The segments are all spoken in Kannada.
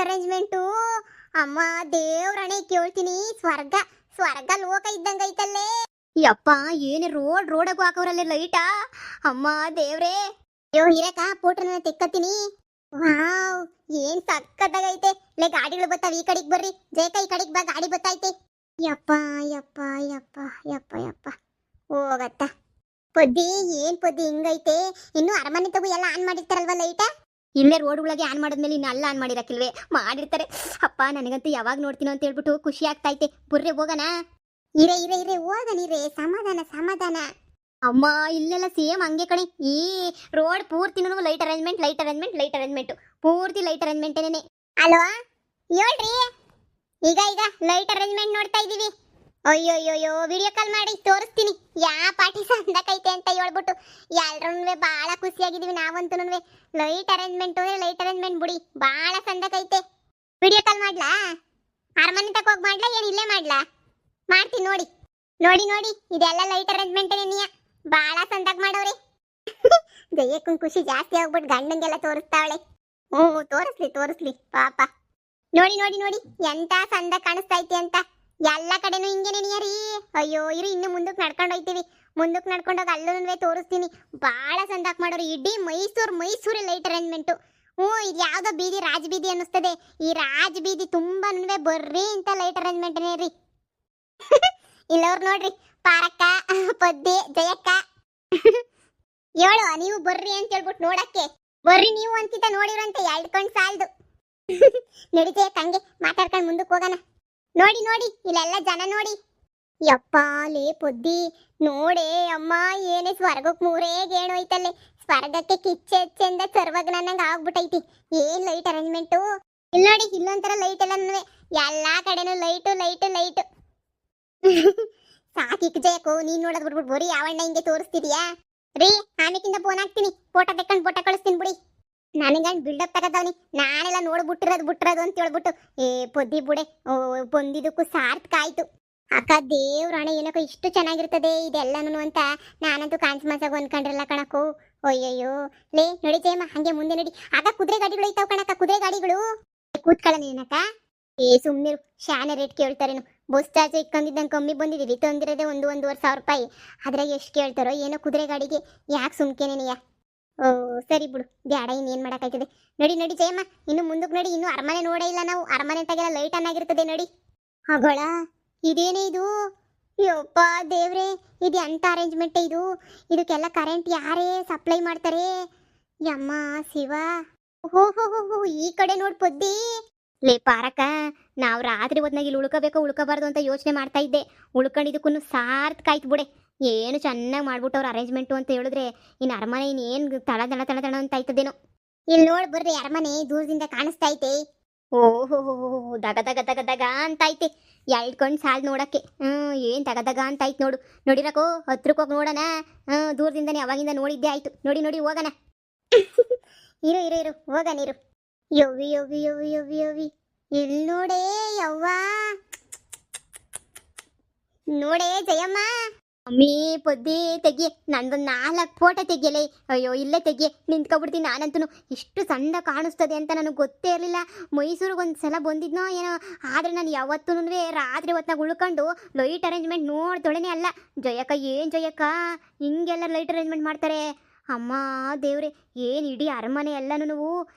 ಅರೇಂಜ್ಮೆಂಟು ಅಮ್ಮ ದೇವ್ರಣೆ ಕೇಳ್ತೀನಿ. ಸ್ವರ್ಗ ಸ್ವರ್ಗ ಲೋಕ ಇದ್ದಂಗ ಐತಲ್ಲೇ. ಯಪ್ಪ ಏನೇ ರೋಡಾಗೂ ಹಾಕವ್ರಲ್ಲೇ ಲೈಟಾ. ಅಮ್ಮ ದೇವ್ರೇ. ಅಯ್ಯೋ ಹಿರಕ ಪೋಟ್ರನ್ನ ತೆಕ್ಕತ್ತೀನಿ. ವಾವ್ ಏನ್ ಸಕ್ಕತ್ತಾಗೈತೆ. ಲೇ ಗಾಡಿಗಳು ಬರ್ತಾವ, ಈ ಕಡೆಗ್ ಬರ್ರಿ. ಜಯಕ ಈ ಕಡೆಗ್ ಬಾ, ಗಾಡಿ ಬತ್ತೈತೆ. ಯಪ್ಪ ಯಪ್ಪ ಯಪ್ಪ ಯಪ್ಪ ಯಪ್ಪ ಹೋಗತ್ತ. ಪೊದ್ದಿ ಏನ್ ಪೊದ್ದಿ ಹಿಂಗೈತೆ. ಇನ್ನು ಅರಮನೆ ತಗೋ ಎಲ್ಲ ಆನ್ ಮಾಡಿರ್ತಾರಲ್ವ ಲೈಟ. ಇಲ್ಲೇ ರೋಡ್ಗಳಿಗೆ ಆನ್ ಮಾಡಿದ್ಮೇಲೆ ಇನ್ನು ಅಲ್ಲ ಆನ್ ಮಾಡಿರಕ್ಕಿಲ್ವೇ, ಮಾಡಿರ್ತಾರೆ. ಅಪ್ಪ ನನಗಂತೂ ಯಾವಾಗ ನೋಡ್ತೀನೋ ಅಂತ ಹೇಳ್ಬಿಟ್ಟು ಖುಷಿ ಆಗ್ತೈತೆ. ಬುರ್ರೆ ಹೋಗಣ. ಇರೆ ಹೋಗಣಿರೆ. ಸಮಾಧಾನ ಸಮಾಧಾನ. ಅಮ್ಮ ಇಲ್ಲೆಲ್ಲ ಸೇಮ್ ಹಂಗೆ ಕಣಿ. ಈ ರೋಡ್ ಪೂರ್ತಿನೂ ಲೈಟ್ ಅರೇಂಜ್ಮೆಂಟ್ ಪೂರ್ತಿ ಲೈಟ್ ಅರೇಂಜ್ಮೆಂಟೇನೆ. ಅಲ್ವಾ ಹೇಳ್ರಿ. ಈಗ ಲೈಟ್ ಅರೇಂಜ್ಮೆಂಟ್ ನೋಡ್ತಾ ಇದೀವಿ. ಅಯ್ಯೋಯ್ಯೋ ವಿಡಿಯೋ ಕಾಲ್ ಮಾಡಿ ತೋರಿಸ್ತೀನಿ ಯಾ ಪಾರ್ಟಿ ಸಂದಕೈತೆ ಅಂತ ಹೇಳ್ಬಿಟ್ಟು. ಎಲ್ರೂ ಬಾಳ ಖುಷಿಯಾಗಿದೀವಿ ನಾವಂತೂ. ಲೈಟ್ ಅರೇಂಜ್ಮೆಂಟ್ ಬಿಡಿ ಬಾಳ ಸಂದಕೈತೆ. ವಿಡಿಯೋ ಕಾಲ್ ಮಾಡ್ಲಾ? ಅರಮನೆ ತಕ ಹೋಗಿ ಮಾಡ್ಲಾ ಏನ್ ಇಲ್ಲೇ ಮಾಡ್ಲಾ? ಮಾಡ್ತೀನಿ ನೋಡಿ. ಇದೆಲ್ಲ ಲೈಟ್ ಅರೇಂಜ್ಮೆಂಟೇನಿಯ ಬಾಳ ಸಂದಕ್ ಮಾಡವ್ರಿ. ಜಯಕ್ಕನ್ ಖುಷಿ ಜಾಸ್ತಿ ಆಗ್ಬಿಟ್ಟು ಗಂಡಂಗೆಲ್ಲ ತೋರಿಸ್ತಾವಳೆ. ತೋರಿಸ್ಲಿ ಪಾಪ. ನೋಡಿ ಎಂತ ಸಂದ ಕಾಣಿಸ್ತೈತಿ ಅಂತ. ಎಲ್ಲ ಕಡೆನೂ ಹಿಂಗೇನೆ ನಿಯರಿ. ಅಯ್ಯೋ ಇರು, ಇನ್ನು ಮುಂದಕ್ಕೆ ನಡ್ಕೊಂಡು ಹೋಗ್ತೀವಿ. ಮುಂದಕ್ಕೆ ನಡ್ಕೊಂಡೋಗಿ ಅಲ್ಲೂ ತೋರಿಸ್ತೀನಿ. ಬಾಳ ಸಂದಾಕ್ ಮಾಡೋರು. ಇಡೀ ಮೈಸೂರು ಲೈಟ್ ಅರೇಂಜ್ಮೆಂಟು. ಇದು ಯಾವ್ದೋ ಬೀದಿ, ರಾಜ ಬೀದಿ ಅನ್ನಿಸ್ತದೆ. ಈ ರಾಜ ಬೀದಿ ತುಂಬಾ ಬರ್ರಿ ಅಂತ ಲೈಟ್ ಅರೇಂಜ್ಮೆಂಟ್ನೇ ರೀ. ಇಲ್ಲವ್ರು ನೋಡ್ರಿ, ಪಾರಕ್ಕ, ಪದ್ದೆ, ಜಯಕ್ಕ. ಹೇಳು ನೀವು ಬರ್ರಿ ಅಂತ ಹೇಳ್ಬಿಟ್ಟು ನೋಡಕ್ಕೆ. ಬರ್ರಿ ನೀವು ಅಂತಿದ್ದ ನೋಡಿರಂತೆ ಎಳ್ಕೊಂಡ್ ಸಾಲ್ದು. ನಡಿತೇಕ ಹಂಗೆ ಮಾತಾಡ್ಕೊಂಡು ಮುಂದಕ್ಕೆ ಹೋಗೋಣ. ನೋಡಿ ಇಲ್ಲೆಲ್ಲ ಜನ ನೋಡಿ. ಯಪ್ಪ ಲೇ ಪೊದ್ದಿ ನೋಡೆ ಅಮ್ಮ, ಏನೇ ಸ್ವರ್ಗಕ್ಕೆ ಮೂರೇ ಗೇಣು ಐತಲ್ಲೇ. ಸ್ವರ್ಗಕ್ಕೆ ಕಿಚ್ಚೆಂದ ಸರ್ವಜ್ಞನಂಗ ಆಗ್ಬಿಟ್ಟೈತಿ. ಏನ್ ಲೈಟ್ ಅರೇಂಜ್ಮೆಂಟು. ಇಲ್ಲಿ ನೋಡಿ, ಇಲ್ಲೊಂಥರ ಲೈಟ್ ಎಲ್ಲಾ ಕಡೆನೂ ಲೈಟು. ಸಾಕಿಕ್ ಜಯಕೋ, ನೀನ್ ನೋಡದ್ ಬಿಟ್ಬಿಟ್ಟು ಬರೀ ಯಾವಣ್ಣ ಹಿಂಗೆ ತೋರಿಸ್ತಿದ್ಯಾ ರೀ. ಆಮೇಕಿಂದ ಫೋನ್ ಹಾಕ್ತೀನಿ, ಫೋಟೋ ತೆಕ್ಕೊಂಡು ಫೋಟೋ ಕಳಿಸ್ತೀನಿ ಬಿಡಿ. ನನಗಂಡ್ ಬಿಲ್ಡಪ್ ತಗದವನಿ. ನಾನೆಲ್ಲ ನೋಡ್ಬಿಟ್ಟಿರೋದು ಅಂತ ಹೇಳ್ಬಿಟ್ಟು. ಪೊದ್ದಿ ಬುಡೆ ಬಂದಿದ್ದಕ್ಕೂ ಸಾರ್ಥಕ ಆಯ್ತು. ಅಕ್ಕ ದೇವ್ರಾಣೆ, ಏನಕ್ಕೋ ಇಷ್ಟು ಚೆನ್ನಾಗಿರ್ತದೆ ಇದೆಲ್ಲನೂ ಅಂತ ನಾನಂತೂ ಕಾನ್ಸ್ಮಾಸಾಗ ಅನ್ಕೊಂಡಿರಲ್ಲ ಕಣಕ್ಕೋ. ಅಯ್ಯಯ್ಯೋ ಲೇ ನಡಿ ಜಯಮ್ಮ, ಹಂಗೆ ಮುಂದೆ ನಡಿ. ಆಗ ಕುದುರೆ ಗಾಡಿಗಳು ಐತಾವ ಕಣಕ್ಕ, ಕುದುರೆ ಗಾಡಿಗಳು. ಕೂತ್ಕೊಳ್ಳ ನೀನಕ್ಕ. ಸುಮ್ನಿರು, ಶಾನೆ ರೇಟ್ ಕೇಳ್ತಾರೇನು. ಬಸ್ ಚಾರ್ಜ್ ಇಕ್ಕಂದಿದ್ದಂಗೆ ಕಮ್ಮಿ ಬಂದಿದ್ದೀವಿ. ತಂದಿರೋದೇ 1,500 ರೂಪಾಯಿ. ಅದ್ರಾಗ ಎಷ್ಟು ಕೇಳ್ತಾರೋ ಏನೋ ಕುದುರೆ ಗಾಡಿಗೆ. ಯಾಕೆ ಸುಮ್ಕೇನೇನಿಯ. ಸರಿ ಬಿಡು, ಬ್ಯಾಡ ಇನ್ನೇನು ಮಾಡೋಕ್ಕಾಯ್ತದೆ. ನಡಿ ಜಯಮ್ಮ, ಇನ್ನು ಮುಂದಕ್ಕೆ ನಡಿ. ಇನ್ನು ಅರಮನೆ ನೋಡೇ ಇಲ್ಲ ನಾವು. ಅರಮನೆ ತಗೆಲ್ಲ ಲೈಟ್ ಆಗಿರ್ತದೆ ನಡಿ. ಹಾಗೋಳ ಇದೇನೇ ಇದು. ಯಪ್ಪ ದೇವ್ರೆ, ಇದು ಎಂತ ಅರೇಂಜ್ಮೆಂಟ್ ಇದು. ಇದಕ್ಕೆಲ್ಲ ಕರೆಂಟ್ ಯಾರೇ ಸಪ್ಲೈ ಮಾಡ್ತಾರೆ. ಯಮ್ಮ ಶಿವ. ಹೋ ಈ ಕಡೆ ನೋಡ್ ಪೊದ್ದಿ. ಲೇ ಪಾರಕ, ನಾವು ರಾತ್ರಿ ಹೊತ್ನಾಗ ಇಲ್ಲಿ ಉಳ್ಕೋಬಾರ್ದು ಅಂತ ಯೋಚನೆ ಮಾಡ್ತಾ ಇದ್ದೆ. ಉಳ್ಕೊಂಡಿದ್ದಕ್ಕೂ ಸಾರ್ಥಕ ಆಯ್ತು ಬಿಡೆ. ಏನು ಚೆನ್ನಾಗಿ ಮಾಡ್ಬಿಟ್ಟವ್ರು ಅರೇಂಜ್ಮೆಂಟು ಅಂತ ಹೇಳಿದ್ರೆ ಇನ್ನು ಅರಮನೆ ಇನ್ನೇನು ತಳ ಅಂತ ಆಯ್ತದೇನೋ. ಇಲ್ಲಿ ನೋಡ್ ಬರ್ರಿ, ಅರಮನೆ ದೂರದಿಂದ ಕಾಣಿಸ್ತಾ ಐತೆ. ಓಹೋ ದಗ ಅಂತ ಐತೆ. ಎಳ್ಕೊಂಡು ಸಾಲ್ ನೋಡಕ್ಕೆ. ಏನ್ ದಗ ಅಂತ ಆಯ್ತು ನೋಡು. ನೋಡಿರಕೋ, ಹತ್ರಕ್ಕೆ ಹೋಗಿ ನೋಡೋಣ. ದೂರದಿಂದನೇ ಅವಾಗಿಂದ ನೋಡಿದ್ದೆ ಆಯ್ತು. ನೋಡಿ ಹೋಗೋಣ. ಇರು ಹೋಗನಿರು. ಯವ್ವಿ ಇಲ್ಲಿ ನೋಡೇ ಯವ್ವ. ನೋಡೇ ಜಯಮ್ಮ. ಅಮ್ಮಿ ಪೊದ್ದಿ ತೆಗಿಯೆ, ನಂದೊಂದು 4 ಫೋಟೋ ತೆಗಿಯಲೇ. ಅಯ್ಯೋ ಇಲ್ಲೇ ತೆಗಿಯೆ, ನಿಂತ್ಕೊಬಿಡ್ತೀನಿ ನಾನಂತೂ. ಇಷ್ಟು ಚಂದ ಕಾಣಿಸ್ತದೆ ಅಂತ ನನಗೆ ಗೊತ್ತೇ ಇರಲಿಲ್ಲ. ಮೈಸೂರಿಗೆ ಒಂದು ಸಲ ಬಂದಿದ್ನೋ ಏನೋ, ಆದರೆ ನಾನು ಯಾವತ್ತೂ ರಾತ್ರಿ ಹೊತ್ನಾಗ ಉಳ್ಕೊಂಡು ಲೈಟ್ ಅರೇಂಜ್ಮೆಂಟ್ ನೋಡ್ದೊಳನೇ ಅಲ್ಲ. ಜಯಕ್ಕ ಹಿಂಗೆಲ್ಲ ಲೈಟ್ ಅರೇಂಜ್ಮೆಂಟ್ ಮಾಡ್ತಾರೆ. ಅಮ್ಮ ದೇವ್ರೆ, ಏನು ಇಡೀ ಅರಮನೆ ಎಲ್ಲನೂ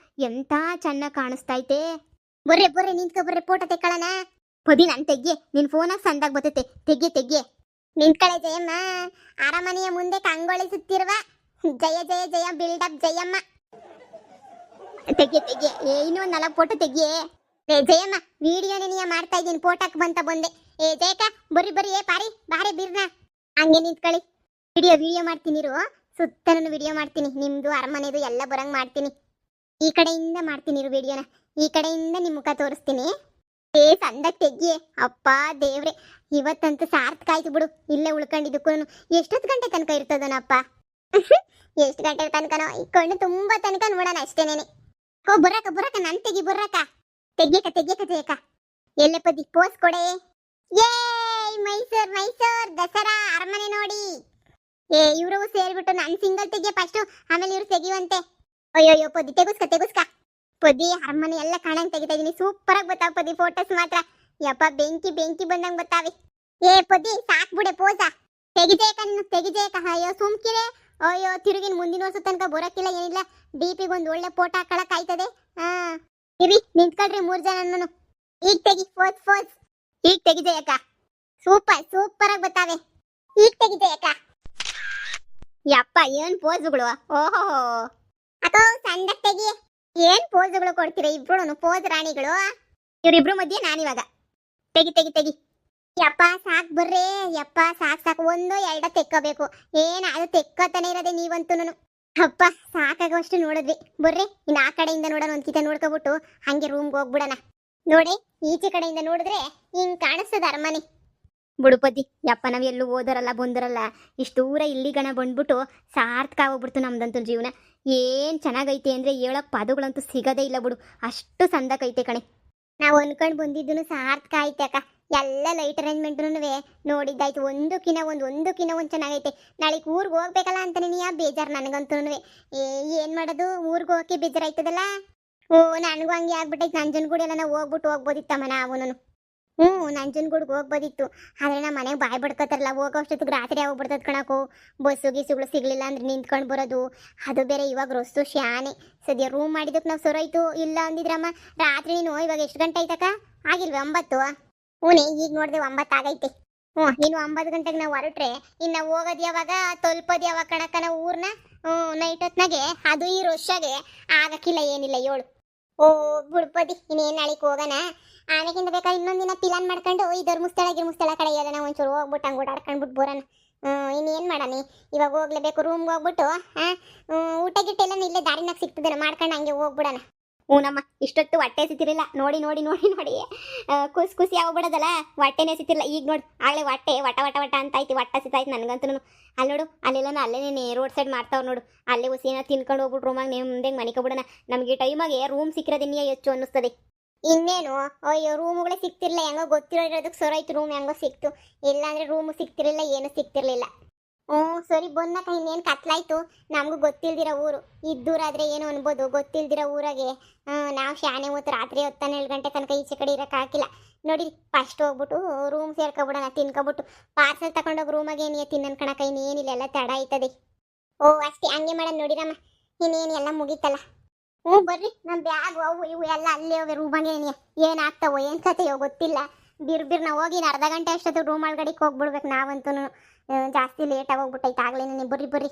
ಎಂತ ಚೆನ್ನಾಗಿ ಕಾಣಿಸ್ತೈತೆ. ಬರ್ರೆ ನಿಂತ್ಕೊಬರ್ರೆ, ಫೋಟೋ ತೆಕ್ಕೊಳ್ಳೋಣ. ಪೊದಿ ನಾನು ತೆಗಿಯೆ, ನಿನ್ನ ಫೋನಾಗ ಸಂದಾಗ ಬರ್ತೈತೆ. ತೆಗಿಯೆ ನಿಂತ್ಕಳೆ ಜಯಮ್ಮ. ಅರಮನೆಯ ಮುಂದೆ ಕಂಗೊಳಿಸುತ್ತಿರುವ ಜಯ ಬಿಲ್ಡಪ್ ಜಯಮ್ಮ. ತೆಗಿಯೆ. ಇನ್ನೂ 4 ಫೋಟೋ ತೆಗಿಯೇ. ಜಯಮ್ಮ ವಿಡಿಯೋನೇ ನೀ ಮಾಡ್ತಾ ಇದ್ದೀನಿ, ಫೋಟೋಕ್ಕೆ ಬಂದೆ. ಜಯಕ ಬರ್ರಿ ಪಾರಿ ಬಾರಿ ಬೀರ್ನ. ಹಂಗೆ ನಿಂತ್ಕೊಳ್ಳಿ. ವಿಡಿಯೋ ಮಾಡ್ತೀನಿರು. ಸುತ್ತನೂ ವಿಡಿಯೋ ಮಾಡ್ತೀನಿ. ನಿಮ್ದು ಅರಮನೆದು ಎಲ್ಲ ಬರಂಗ್ ಮಾಡ್ತೀನಿ. ಈ ಕಡೆಯಿಂದ ಮಾಡ್ತೀನಿ ವಿಡಿಯೋನ. ಈ ಕಡೆಯಿಂದ ನಿಮ್ಮ ಮುಖ ತೋರಿಸ್ತೀನಿ. ಸಂದಕ್ಕೆ ತೆಗಿಯೇ. ಅಪ್ಪ ದೇವ್ರೆ, ಇವತ್ತಂತೂ ಸಾರ್ಥಕ ಆಯ್ತು ಬಿಡು. ಇಲ್ಲೇ ಉಳ್ಕೊಂಡಿದ್ದಕ್ಕೂ. ಎಷ್ಟೊತ್ತು ಗಂಟೆ ತನಕ ಇರ್ತದನಪ್ಪ. ಎಷ್ಟು ಗಂಟೆ ತನಕನೋ, ಈ ಕಣ್ಣು ತುಂಬಾ ತನಕ ನೋಡೋಣ ಅಷ್ಟೇನೇನೆ. ಬರಕ ನನ್ ತೆಗಿ ಬರಕ. ತೆಗಿಯಕ. ಎಲ್ಲ ಪದಿ ಪೋಸ್ ಕೊಡೆ. ಮೈಸೂರ್ ದಸರಾ ಅರಮನೆ ನೋಡಿ. ಇವ್ರು ಸೇರ್ಬಿಟ್ಟು ನನ್ ಸಿಂಗಲ್ ತೆಗಿಯ ಫಸ್ಟ್, ಆಮೇಲೆ ಇವ್ರು ತೆಗಿಯುವಂತೆ. ಅಯ್ಯೋ ಪೊದ್ದಿ ತೆಗುಸ್ಕ. ಪದಿ ಅರಮನೆ ಎಲ್ಲ ಕಾಣಂಗ್ ತೆಗಿತಾ ಇದೀನಿ, ಸೂಪರ್ ಆಗಿ ಬರ್ತಾವ ಪದಿ ಫೋಟೋಸ್ ಮಾತ್ರ. ಯಪ್ಪ ಬೆಂಕಿ ಬೆಂಕಿ ಬಂದಂಗ್ ಬರ್ತಾವೆ. ಏ ಪದಿ ಸಾಕ್ ಬಿಡೆ ಪೋಸ ತೆಗಿದೇಕ, ನೀನು ತೆಗಿದೇಕ. ಅಯ್ಯೋ ಸುಮ್ಕಿರೆ. ಅಯ್ಯೋ ತಿರುಗಿನ ಮುಂದಿನ ವರ್ಷ ತನಕ ಬರೋಕಿಲ್ಲ ಏನಿಲ್ಲ. ಡಿಪಿಗೆ ಒಂದು ಒಳ್ಳೆ ಫೋಟೋ ಹಾಕೊಳಕ್ ಆಯ್ತದೆ. ಹಾ ಇರಿ ನಿಂತ್ಕೊಳ್ರಿ 3 ಜನ. ಈಗ ತೆಗಿ ಫೋಸ್ ಫೋಸ್. ಈಗ ತೆಗಿದೇಕ. ಸೂಪರ್ ಸೂಪರ್ ಆಗಿ ಬರ್ತಾವೆ. ಈಗ ತೆಗಿದೇಕ. ಯಪ್ಪ ಏನ್ ಪೋಸ್ಗಳು. ಓಹೋ ಅಕೋ ಸಂದ ತೆಗಿ. ಏನ್ ಪೋಸ್ಗಳು ಕೊಡ್ತೀರಾ ಇಬ್ರು ಪೋಸ್ ರಾಣಿಗಳು. ಇವ್ರಿಬ್ರು ಮಧ್ಯೆ ನಾನಿವಾಗ ತೆಗಿ ತೆಗಿ ತೆಗಿ. ಯಪ್ಪ ಸಾಕ್ ಬರ್ರಿ. ಯಪ್ಪ ಸಾಕ್ ಸಾಕು. 1 2 ತೆಕ್ಕೋಬೇಕು. ಏನ ಅದು ತೆಕ್ಕೋತಾನೆ ಇರೋದೆ ನೀವಂತೂನು. ಅಪ್ಪ ಸಾಕಾಗುವಷ್ಟು ನೋಡಿದ್ವಿ. ಬರ್ರಿ ಇನ್ನು ಆ ಕಡೆಯಿಂದ ನೋಡೋಣ. ಒಂದ್ಕಿತ ನೋಡ್ಕೊಬಿಟ್ಟು ಹಂಗೆ ರೂಮ್ಗೆ ಹೋಗ್ಬಿಡೋಣ. ನೋಡಿ ಈಚೆ ಕಡೆಯಿಂದ ನೋಡಿದ್ರೆ ಹಿಂಗ್ ಕಾಣಿಸ್ತದ ಅರಮನೆ. ಬುಡುಪತಿ ಯಪ್ಪ ನಾವ್ ಎಲ್ಲೂ ಓದರಲ್ಲ ಬಂದರಲ್ಲ, ಇಷ್ಟು ದೂರ ಇಲ್ಲಿ ಗಣ ಬಂದ್ಬಿಟ್ಟು ಸಾರ್ಥಕ ಆಗೋಗ್ಬಿಡ್ತು ನಮ್ದಂತೂ ಜೀವನ. ಏನ್ ಚೆನ್ನಾಗೈತೆ ಅಂದ್ರೆ ಹೇಳಕ್ ಪದಗಳಂತೂ ಸಿಗದೇ ಇಲ್ಲ ಬಿಡು, ಅಷ್ಟು ಸಂದಕೈತೆ ಕಣೆ. ನಾವು ಅನ್ಕೊಂಡ್ ಬಂದಿದ್ದು ಸಾರ್ಥಕ ಐತೆ ಅಕ್ಕ. ಎಲ್ಲ ಲೈಟ್ ಅರೇಂಜ್ಮೆಂಟ್ನು ನೋಡಿದ್ದಾಯ್ತು. ಒಂದಕ್ಕಿನ ಒಂದು ಚೆನ್ನಾಗೈತೆ. ನಾಳೆಗೆ ಊರಿಗೆ ಹೋಗ್ಬೇಕಲ್ಲ ಅಂತಾನೆ ನೀ ಬೇಜಾರು ನನಗಂತೂ. ಏನ್ ಮಾಡೋದು, ಊರಿಗೆ ಹೋಗಕ್ಕೆ ಬೇಜಾರಾಯ್ತದಲ್ಲ. ಓ ನನಗೂ ಹಂಗೆ ಆಗ್ಬಿಟ್ಟೈತೆ. ನಂಜನಗೂಡು ಎಲ್ಲ ನಾವು ಹೋಗ್ಬೋದಿತ್ತಮ್ಮ ನಾವುನು. ನಂಜನಗೂಡ್ಗೆ ಹೋಗ್ಬೋದಿತ್ತು. ಆದ್ರೆ ನಮ್ಮ ಮನೆಗೆ ಬಾಯ್ ಬಡ್ಕೋತಾರಲ್ಲ, ಹೋಗೋಷ್ಟೊತ್ತಿಗೆ ರಾತ್ರಿ ಆಗ್ಬಿಡ್ತದ ಕಣಕು. ಬಸ್ಸು ಗೀಸುಗಳು ಸಿಗ್ಲಿಲ್ಲ ಅಂದ್ರೆ ನಿಂತ್ಕೊಂಡು ಬರೋದು. ಅದು ಬೇರೆ ಇವಾಗ ರೊಸ್ತು ಶಾನೆ. ಸದ್ಯ ರೂಮ್ ಮಾಡಿದಕ್ಕೆ ನಾವು ಸೊರೈತು. ಇಲ್ಲ ಅಂದಿದ್ರಮ್ಮ ರಾತ್ರಿ ನೀನು ಇವಾಗ ಎಷ್ಟು ಗಂಟೆ ಆಯ್ತಕ್ಕ? ಆಗಿಲ್ವ 9? ಈಗ ನೋಡಿದೆ 9 ಆಗೈತೆ. ಇನ್ನು 9 ಗಂಟೆಗೆ ನಾವು ಹೊರಟ್ರೆ ಇನ್ನು ಹೋಗೋದು ಯಾವಾಗ, ತಲುಪೋದು ಯಾವಾಗ ಕಣಕ್ಕ ನಾವು ಊರ್ನ? ನೈಟ್ ಹೊತ್ನಾಗೆ ಅದು ಈ ರೊಶ್ಶಾಗೆ ಆಗಕ್ಕಿಲ್ಲ ಏನಿಲ್ಲ 7. ಓ ಬುಡ್ಪದಿ ಇನ್ನೇನು ನಾಳೆಗೆ ಹೋಗೋಣ. ಆನೆಗಿಂತ ಬೇಕಾ ಇನ್ನೊಂದಿನ ಪ್ಲಾನ್ ಮಾಡ್ಕೊಂಡು ಈ ಧರ್ಮಸ್ಥಳ ಕಡೆ ಎಲ್ಲ ಒಂಚೂರು ಹೋಗ್ಬಿಟ್ಟು ಹಂಗೆ ಓಡಾಡ್ಕೊಂಡ್ಬಿಟ್ಟು ಬರೋಣ. ಇನ್ನೇನು ಮಾಡೋಣ, ಇವಾಗ ಹೋಗ್ಲೇಬೇಕು. ರೂಮ್ಗೆ ಹೋಗ್ಬಿಟ್ಟು ಊಟ ಗಿಟ್ಟೆಲ್ಲ ಇಲ್ಲೇ ದಾರಿನಾಗ ಸಿಗ್ತದೆ, ಮಾಡ್ಕೊಂಡು ಹಂಗೆ ಹೋಗ್ಬಿಡೋಣ. ನಮ್ಮ ಇಷ್ಟೊತ್ತು ಹೊಟ್ಟೆ ಸಿತ್ತಿರಲಿಲ್ಲ. ನೋಡಿ ನೋಡಿ ನೋಡಿ ನೋಡಿ ಖುಷಿ ಆಗ್ಬಿಡೋದಲ್ಲ, ಹೊಟ್ಟೆನೇ ಸಿತ್ತಿರಲಿಲ್ಲ. ಈಗ ನೋಡಿ ಆಗಲೇ ಹೊಟ್ಟೆ ವಟ ವಟ ವಟ ಅಂತ ಐತಿ, ಹೊಟ್ಟೆ ಸಿತ್ತಾಯ್ತು ನನಗಂತೂ. ಅಲ್ಲಿ ನೋಡು ಅಲ್ಲೆಲ್ಲ ಅಲ್ಲೇನೇ ರೋಡ್ ಸೈಡ್ ಮಾಡ್ತಾವ್ರು ನೋಡು. ಅಲ್ಲೇ ಹುಸಿನ ತಿನ್ಕೊಂಡು ಹೋಗ್ಬಿಟ್ಟು ರೂಮಾಗ ನೆಮ್ಮದಿಗೆ ಮನಿಕೊಬಿಡೋಣ. ನಮಗೆ ಟೈಮಾಗೆ ರೂಮ್ ಸಿಕ್ಕಿರೋದಿನ್ನೇ ಹೆಚ್ಚು ಅನ್ನಿಸ್ತದೆ. ಇನ್ನೇನು ಅಯ್ಯೋ ರೂಮ್ಗಳೇ ಸಿಕ್ತಿರ್ಲಿಲ್ಲ. ಹೆಂಗೋ ಗೊತ್ತಿರೋದಕ್ಕೆ ಸೊರೈತು ರೂಮ್ ಹೆಂಗೋ ಸಿಕ್ತು. ಇಲ್ಲಾಂದ್ರೆ ರೂಮು ಸಿಕ್ತಿರ್ಲಿಲ್ಲ, ಏನು ಸಿಕ್ತಿರ್ಲಿಲ್ಲ. ಸರಿ ಬಂದಕ್ಕ. ಇನ್ನೇನು ಕತ್ಲಾಯ್ತು. ನಮಗೂ ಗೊತ್ತಿಲ್ದಿರೋ ಊರು. ಇದ್ದೂರಾದ್ರೆ ಏನು ಅನ್ಬೋದು, ಗೊತ್ತಿಲ್ದಿರೋ ಊರಾಗೆ ನಾವು ಶಾನೆ ಹೊತ್ತು ರಾತ್ರಿ 10-12 ಗಂಟೆ ತನಕ ಈಚೆ ಕಡೆ ಇರೋಕ್ಕಾಗಿಲ್ಲ. ನೋಡಿ ಫಸ್ಟ್ ಹೋಗ್ಬಿಟ್ಟು ರೂಮ್ ಸೇರ್ಕೊಬಿಡೋಣ, ತಿನ್ಕೊಬಿಟ್ಟು. ಪಾರ್ಸಲ್ ತಗೊಂಡೋಗಿ ರೂಮಾಗೆ ಏನಿಯ ತಿನ್ನನ್ ಕಣಕ. ಇನ್ನೇನಿಲ್ಲ, ಎಲ್ಲ ತಡ ಆಯ್ತದೆ. ಅಷ್ಟೇ, ಹಂಗೆ ಮಾಡೋಣ ನೋಡಿರಮ್ಮ. ಇನ್ನೇನು ಎಲ್ಲ ಮುಗೀತಲ್ಲ. ಬರ್ರಿ ನಮ್ಮ ಬ್ಯಾಗು ಅವು ಇವು ಎಲ್ಲ ಅಲ್ಲೇ ಹೋಗಿ ರೂಮಾಗೆ ಏನಾಗ್ತಾವೋ ಏನು ಕತೆಯೋ ಗೊತ್ತಿಲ್ಲ. ಬಿರ್ಬಿರ್ ನಾವು ಹೋಗಿ 1/2 ಗಂಟೆ ಅಷ್ಟೊತ್ತು ರೂಮ್ ಒಳಗಡೆಗೆ ಹೋಗ್ಬಿಡ್ಬೇಕು ನಾವಂತೂ. ಜಾಸ್ತಿ ಲೇಟ್ ಆಗೋಗ್ಬಿಟ್ಟೈತೆ ಆಗ್ಲೇನೆ. ಬರ್ರಿ ಬರ್ರಿ.